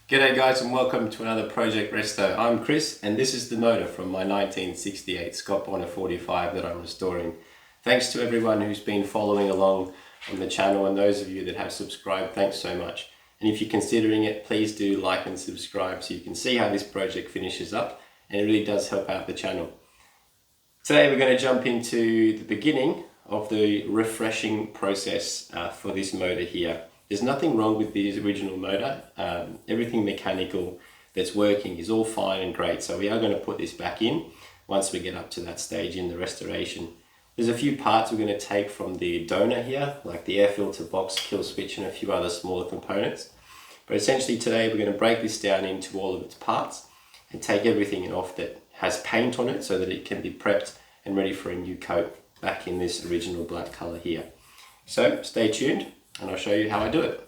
G'day guys and welcome to another Project Resto. I'm Chris and this is the motor from my 1968 Scott Bonnar 45 that I'm restoring. Thanks to everyone who's been following along on the channel, and those of you that have subscribed, thanks so much. And if you're considering it, please do like and subscribe so you can see how this project finishes up, and it really does help out the channel. Today we're going to jump into the beginning of the refreshing process for this motor here. There's nothing wrong with the original motor. Everything mechanical that's working is all fine and great. So we are going to put this back in once we get up to that stage in the restoration. There's a few parts we're going to take from the donor here, like the air filter box, kill switch, and a few other smaller components. But essentially today we're going to break this down into all of its parts and take everything off that has paint on it so that it can be prepped and ready for a new coat back in this original black color here. So stay tuned and I'll show you how I do it.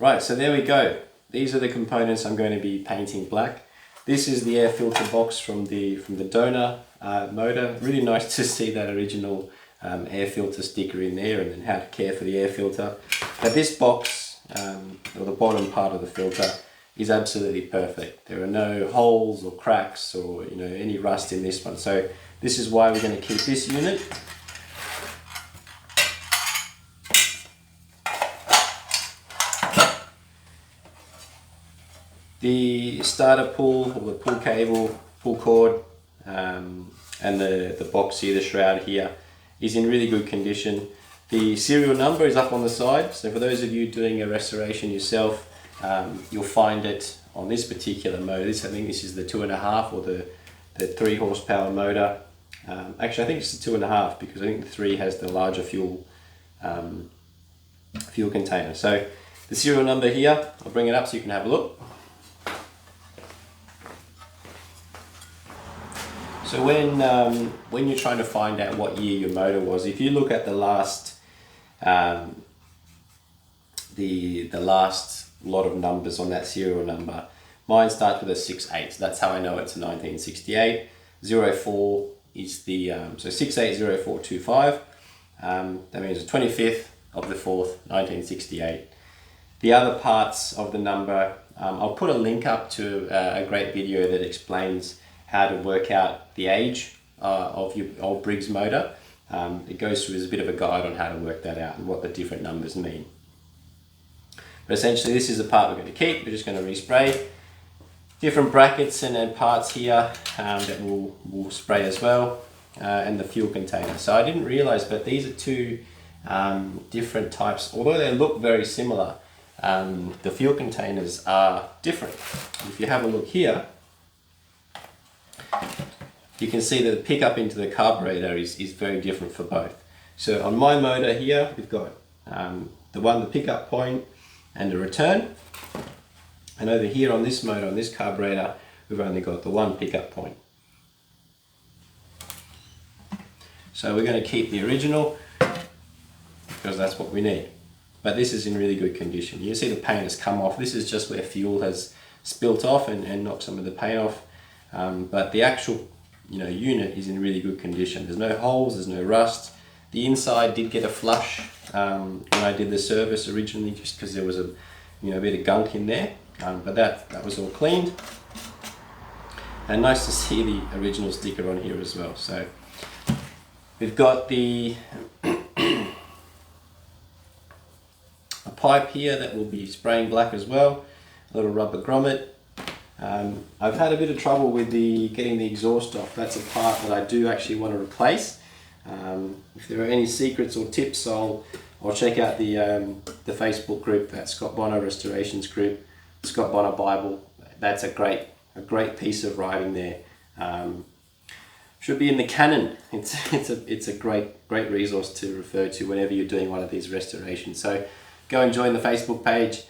Right, so there we go. These are the components I'm going to be painting black. This is the air filter box from the donor motor. Really nice to see that original air filter sticker in there, and then how to care for the air filter. But this box, or the bottom part of the filter, is absolutely perfect. There are no holes or cracks or any rust in this one. So this is why we're going to keep this unit. The starter pull, or the pull cable, pull cord, and the box here, the shroud here, is in really good condition. The serial number is up on the side, so for those of you doing a restoration yourself, you'll find it on this particular motor. I think this is the 2.5 or the 3 horsepower motor. Actually, I think it's the 2.5 because I think the 3 has the larger fuel container. So the serial number here, I'll bring it up so you can have a look. So when you're trying to find out what year your motor was, if you look at the last the last lot of numbers on that serial number, mine starts with a 68. So that's how I know it's a 1968. 04 is the so 680425. That means the 25th of the 4th, 1968. The other parts of the number, I'll put a link up to a great video that explains how to work out the age of your old Briggs motor. It goes through as a bit of a guide on how to work that out and what the different numbers mean. But essentially this is the part we're going to keep. We're just going to respray. Different brackets and parts here that we'll spray as well, and the fuel container. So I didn't realize, but these are two different types. Although they look very similar, the fuel containers are different. If you have a look here, you can see that the pickup into the carburetor is very different for both. So on my motor here, we've got the pickup point and the return. And over here on this motor, on this carburetor, we've only got the one pickup point. So we're going to keep the original because that's what we need. But this is in really good condition. You can see the paint has come off. This is just where fuel has spilt off and knocked some of the paint off. But the actual unit is in really good condition. There's no holes, there's no rust. The inside did get a flush when I did the service originally, just because there was a bit of gunk in there. But that was all cleaned. And nice to see the original sticker on here as well. So we've got a pipe here that will be spraying black as well. A little rubber grommet. I've had a bit of trouble with getting the exhaust off. That's a part that I do actually want to replace. If there are any secrets or tips, I'll check out the Facebook group, that Scott Bonnar Restorations group, Scott Bonnar Bible. That's a great piece of writing there. Should be in the canon. It's a great resource to refer to whenever you're doing one of these restorations. So go and join the Facebook page.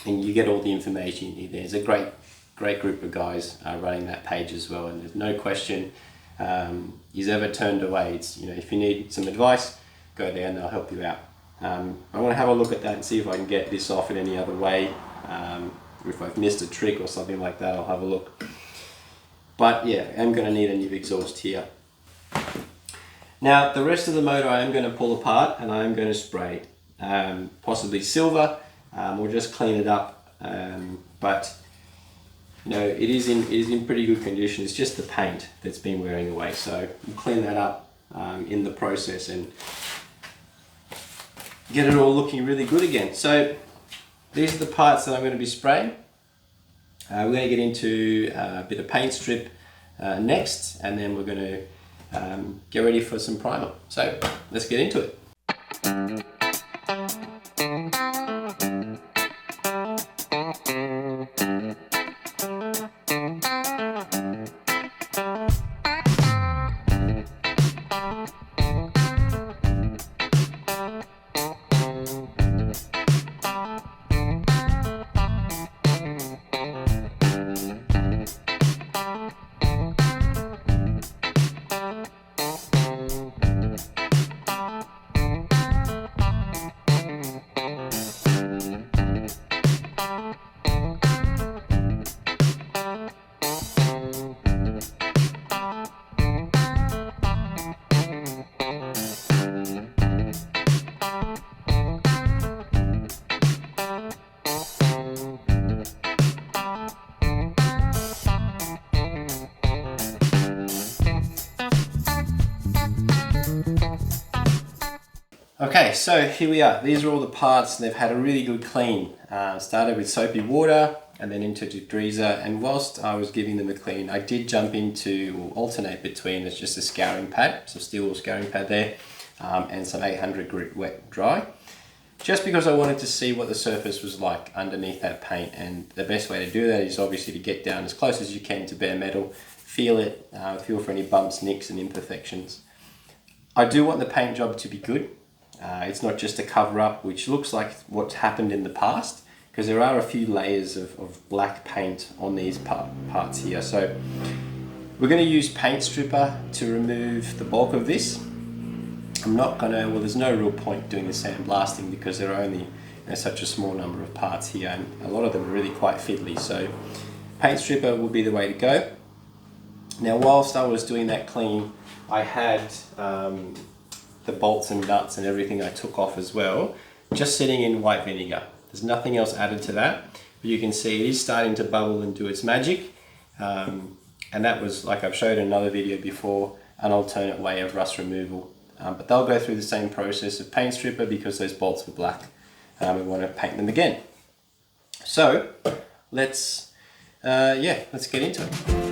and you get all the information you need. There's a great group of guys running that page as well, and there's no question he's ever turned away. It's, you know, if you need some advice, go there and they'll help you out. I want to have a look at that and see if I can get this off in any other way. If I've missed a trick or something like that, I'll have a look. But yeah, I'm going to need a new exhaust here. Now the rest of the motor I am going to pull apart and I am going to spray, possibly silver, or just clean it up. But you know, it is in pretty good condition. It's just the paint that's been wearing away. So we'll clean that up in the process and get it all looking really good again. So these are the parts that I'm going to be spraying. We're going to get into a bit of paint strip next, and then we're going to get ready for some primer. So let's get into it. Okay, so here we are. These are all the parts. They've had a really good clean. Started with soapy water and then into degreaser, and whilst I was giving them a clean, I did jump into, or alternate between, it's just a scouring pad, some steel wool scouring pad there, and some 800 grit wet dry. Just because I wanted to see what the surface was like underneath that paint, and the best way to do that is obviously to get down as close as you can to bare metal, feel it, feel for any bumps, nicks and imperfections. I do want the paint job to be good. It's not just a cover up, which looks like what's happened in the past, because there are a few layers of black paint on these parts here. So we're going to use paint stripper to remove the bulk of this. I'm not going to, well, there's no real point doing the sandblasting because there are only, you know, such a small number of parts here, and a lot of them are really quite fiddly. So paint stripper will be the way to go. Now whilst I was doing that clean, I had the bolts and nuts and everything I took off as well, just sitting in white vinegar. There's nothing else added to that, but you can see it is starting to bubble and do its magic. And that was, like I've showed in another video before, an alternate way of rust removal. But they'll go through the same process of paint stripper because those bolts were black. We want to paint them again. So let's get into it.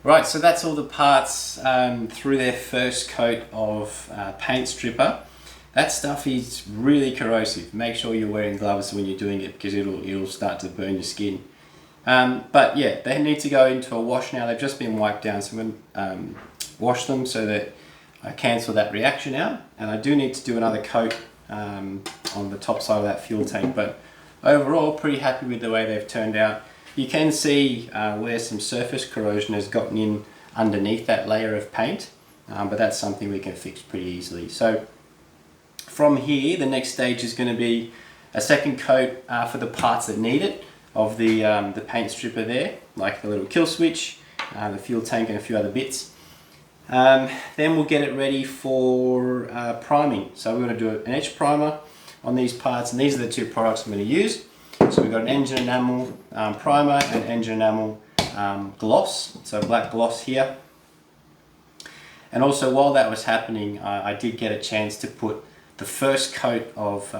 Right, so that's all the parts through their first coat of paint stripper. That stuff is really corrosive. Make sure you're wearing gloves when you're doing it because it'll start to burn your skin. But yeah, they need to go into a wash now. They've just been wiped down, so I'm going to wash them so that I cancel that reaction out. And I do need to do another coat on the top side of that fuel tank, but overall pretty happy with the way they've turned out. You can see where some surface corrosion has gotten in underneath that layer of paint, but that's something we can fix pretty easily. So from here, the next stage is going to be a second coat for the parts that need it of the paint stripper there, like the little kill switch, the fuel tank and a few other bits. Then we'll get it ready for priming. So we're going to do an edge primer on these parts, and these are the two products I'm going to use. So we've got an engine enamel primer and engine enamel gloss, so black gloss here. And also while that was happening, I did get a chance to put the first coat of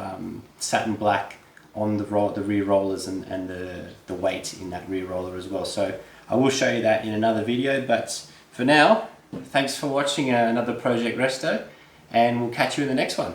satin black on the rear rollers and the weight in that rear roller as well. So I will show you that in another video, but for now, thanks for watching another Project Resto, and we'll catch you in the next one.